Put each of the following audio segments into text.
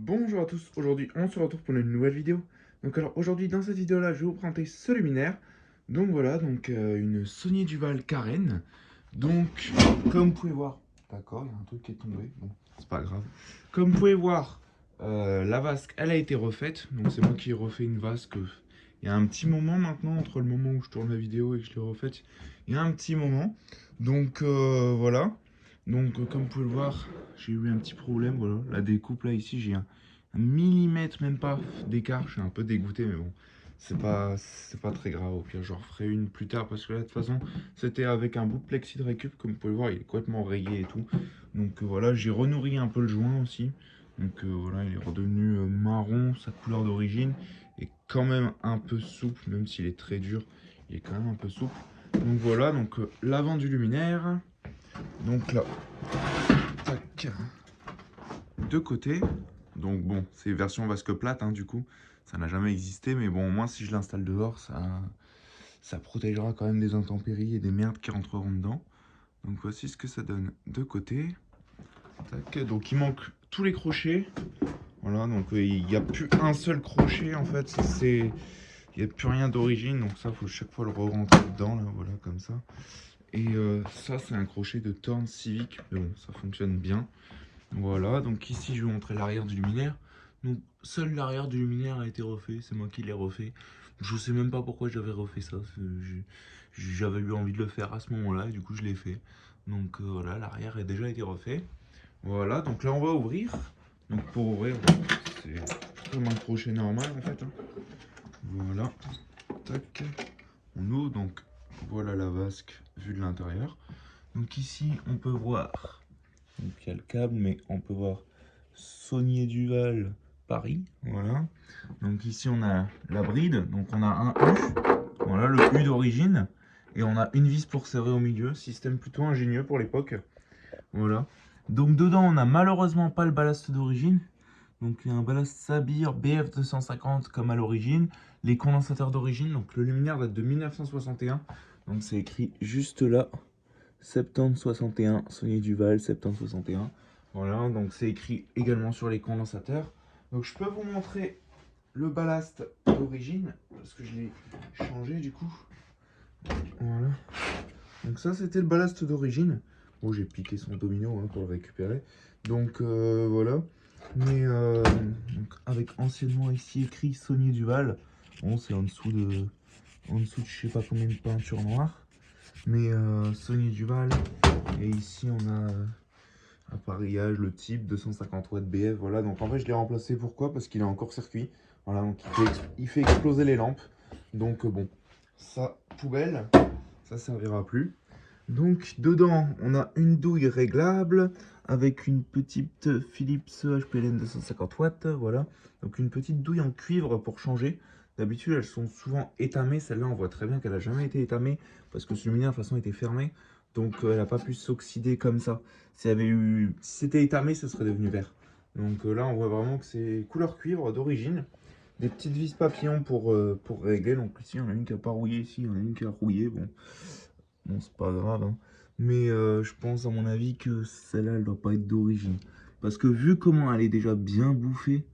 Bonjour à tous, aujourd'hui on se retrouve pour une nouvelle vidéo. Donc alors aujourd'hui dans cette vidéo là je vais vous présenter ce luminaire. Donc voilà, une Sony Duval Karen. Donc comme vous pouvez voir, d'accord, il y a un truc qui est tombé, bon c'est pas grave. Comme vous pouvez voir, la vasque elle a été refaite, donc c'est moi qui ai refait une vasque. Il y a un petit moment maintenant entre le moment où je tourne la vidéo et que je l'ai refaite, il y a un petit moment. Donc voilà. Donc comme vous pouvez le voir, j'ai eu un petit problème, voilà. La découpe là ici, j'ai un millimètre même pas d'écart. Je suis un peu dégoûté, mais bon, c'est pas très grave. Au pire, j'en referai une plus tard parce que là, de toute façon, c'était avec un bout de plexi de récup, comme vous pouvez le voir, il est complètement rayé et tout. Donc voilà, j'ai renourri un peu le joint aussi. Donc voilà, il est redevenu marron, sa couleur d'origine est quand même un peu souple, même s'il est très dur, il est quand même un peu souple. Donc voilà, l'avant du luminaire. Donc là, tac, de côté. Donc bon, c'est version vasque plate, hein, du coup, ça n'a jamais existé, mais bon, au moins si je l'installe dehors, ça protégera quand même des intempéries et des merdes qui rentreront dedans. Donc voici ce que ça donne de côté. Tac, donc il manque tous les crochets. Voilà, donc il n'y a plus un seul crochet en fait, il n'y a plus rien d'origine, donc ça, il faut chaque fois le re-rentrer dedans, là, voilà, comme ça. Et ça, c'est un crochet de Thorn Civic, mais bon, ça fonctionne bien. Voilà, donc ici, je vais vous montrer l'arrière du luminaire. Donc, seul l'arrière du luminaire a été refait, c'est moi qui l'ai refait. Je sais même pas pourquoi j'avais refait ça, j'avais eu envie de le faire à ce moment-là, et du coup, je l'ai fait. Donc voilà, l'arrière a déjà été refait. Voilà, donc là, on va ouvrir. Donc pour ouvrir, c'est comme un crochet normal, en fait, hein. Voilà, tac, on ouvre, donc voilà la vasque vue de l'intérieur. Donc ici on peut voir, donc il y a le câble, mais on peut voir Sony Duval Paris, voilà. Donc ici on a la bride, donc on a un U, voilà le U d'origine, et on a une vis pour serrer au milieu, système plutôt ingénieux pour l'époque, voilà. Donc dedans on a malheureusement pas le ballast d'origine. Donc il y a un ballast Sabir BF250 comme à l'origine. Les condensateurs d'origine, donc le luminaire date de 1961. Donc c'est écrit juste là, 7061, Sony Duval 7061. Voilà, donc c'est écrit également sur les condensateurs. Donc je peux vous montrer le ballast d'origine, parce que je l'ai changé du coup. Voilà. Donc ça c'était le ballast d'origine. Bon, j'ai piqué son domino, hein, pour le récupérer. Donc voilà. Mais donc, avec anciennement ici écrit Sony Duval. Bon, c'est en dessous de je sais pas combien de peinture noire. Mais Sony Duval. Et ici on a appareillage, le type 250 watts BF. Voilà, donc en fait je l'ai remplacé. Pourquoi? Parce qu'il est encore circuit. Voilà, donc il fait exploser les lampes. Donc bon, ça, poubelle, ça servira plus. Donc dedans, on a une douille réglable avec une petite Philips HPLN 250 watts, voilà. Donc une petite douille en cuivre pour changer. D'habitude, elles sont souvent étamées. Celle-là, on voit très bien qu'elle n'a jamais été étamée parce que ce luminaire, de toute façon, était fermé. Donc elle n'a pas pu s'oxyder comme ça. Si c'était étamé, ce serait devenu vert. Donc là, on voit vraiment que c'est couleur cuivre d'origine. Des petites vis papillons pour régler. Donc ici, on a une qui n'a pas rouillé. Ici, on a une qui a rouillé. Bon, c'est pas grave, hein. Mais je pense à mon avis que celle-là, elle doit pas être d'origine. Parce que vu comment elle est déjà bien bouffée,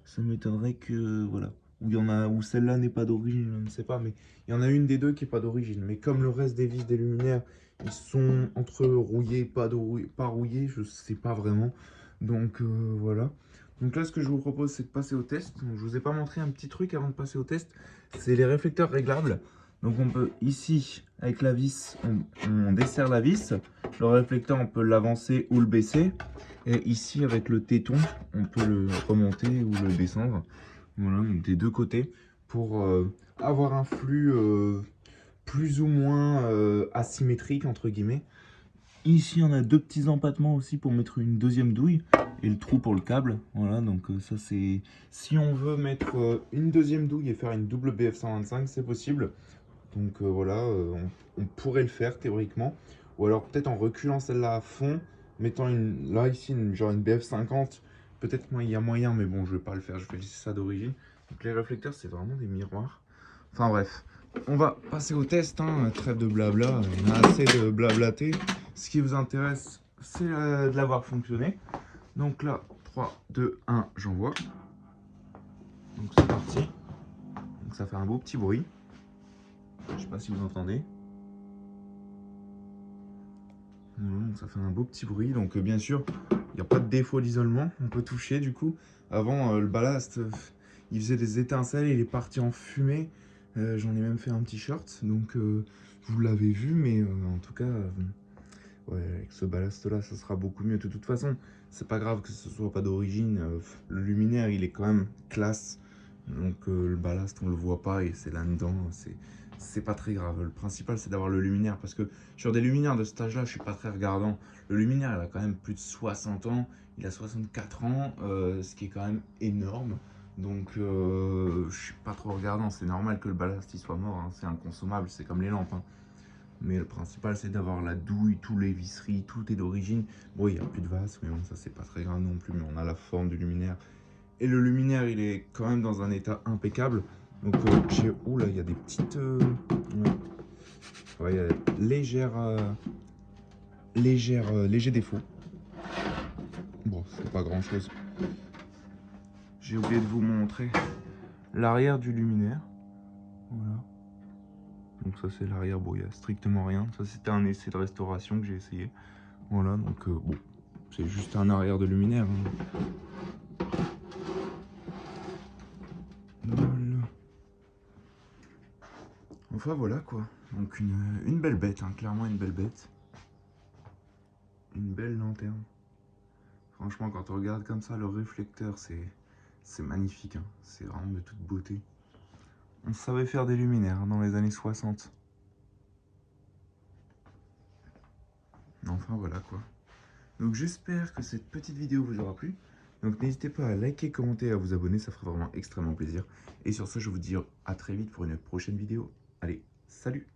ça m'étonnerait que, voilà. Ou il y en a, ou celle-là n'est pas d'origine, je ne sais pas. Mais il y en a une des deux qui est pas d'origine. Mais comme le reste des vis des luminaires, ils sont entre rouillés, pas rouillés, je sais pas vraiment. Donc voilà. Donc là, ce que je vous propose, c'est de passer au test. Donc, je vous ai pas montré un petit truc avant de passer au test. C'est les réflecteurs réglables. Donc on peut ici, avec la vis, on desserre la vis. Le réflecteur, on peut l'avancer ou le baisser. Et ici, avec le téton, on peut le remonter ou le descendre. Voilà, donc des deux côtés, pour avoir un flux plus ou moins asymétrique, entre guillemets. Ici, on a deux petits empattements aussi pour mettre une deuxième douille et le trou pour le câble. Voilà, donc ça c'est... Si on veut mettre une deuxième douille et faire une double BF125, c'est possible. Donc voilà, on pourrait le faire théoriquement. Ou alors peut-être en reculant celle-là à fond, mettant là ici genre une BF50. Peut-être il y a moyen, mais bon, je vais pas le faire, je vais laisser ça d'origine. Donc les réflecteurs, c'est vraiment des miroirs. Enfin bref, on va passer au test, hein. Trêve de blabla, on a assez de blablater. Ce qui vous intéresse, c'est de l'avoir fonctionné. Donc là, 3, 2, 1, j'envoie. Donc c'est parti. Donc ça fait un beau petit bruit. Je sais pas si vous entendez. Donc ça fait un beau petit bruit. Donc bien sûr, il n'y a pas de défaut d'isolement. On peut toucher du coup. Avant, le ballast, il faisait des étincelles. Il est parti en fumée. J'en ai même fait un petit short. Donc vous l'avez vu. Mais en tout cas, ouais, avec ce ballast là, ça sera beaucoup mieux. De toute façon, c'est pas grave que ce soit pas d'origine. Le luminaire, il est quand même classe. Donc le ballast, on le voit pas et c'est là-dedans. C'est pas très grave. Le principal, c'est d'avoir le luminaire. Parce que sur des luminaires de cet âge-là, je suis pas très regardant. Le luminaire, il a quand même plus de 60 ans. Il a 64 ans, ce qui est quand même énorme. Donc je suis pas trop regardant. C'est normal que le ballast il soit mort. Hein. C'est inconsommable. C'est comme les lampes. Hein. Mais le principal, c'est d'avoir la douille, tous les visseries, tout est d'origine. Bon, il n'y a plus de vase, mais bon, ça, c'est pas très grave non plus. Mais on a la forme du luminaire. Et le luminaire, il est quand même dans un état impeccable. Donc, j'ai... Ouh là, il y a des petites... Ouais, il y a léger défaut. Bon, c'est pas grand-chose. J'ai oublié de vous montrer l'arrière du luminaire. Voilà. Donc ça, c'est l'arrière. Bon, il n'y a strictement rien. Ça, c'était un essai de restauration que j'ai essayé. Voilà, donc bon, c'est juste un arrière de luminaire. Hein. Voilà. Enfin voilà quoi, donc une belle bête, hein, clairement une belle bête. Une belle lanterne. Franchement quand on regarde comme ça le réflecteur c'est magnifique, hein. C'est vraiment de toute beauté. On savait faire des luminaires hein, dans les années 60. Enfin voilà quoi. Donc j'espère que cette petite vidéo vous aura plu. Donc n'hésitez pas à liker, commenter et à vous abonner, ça fera vraiment extrêmement plaisir. Et sur ce je vous dis à très vite pour une prochaine vidéo. Allez, salut!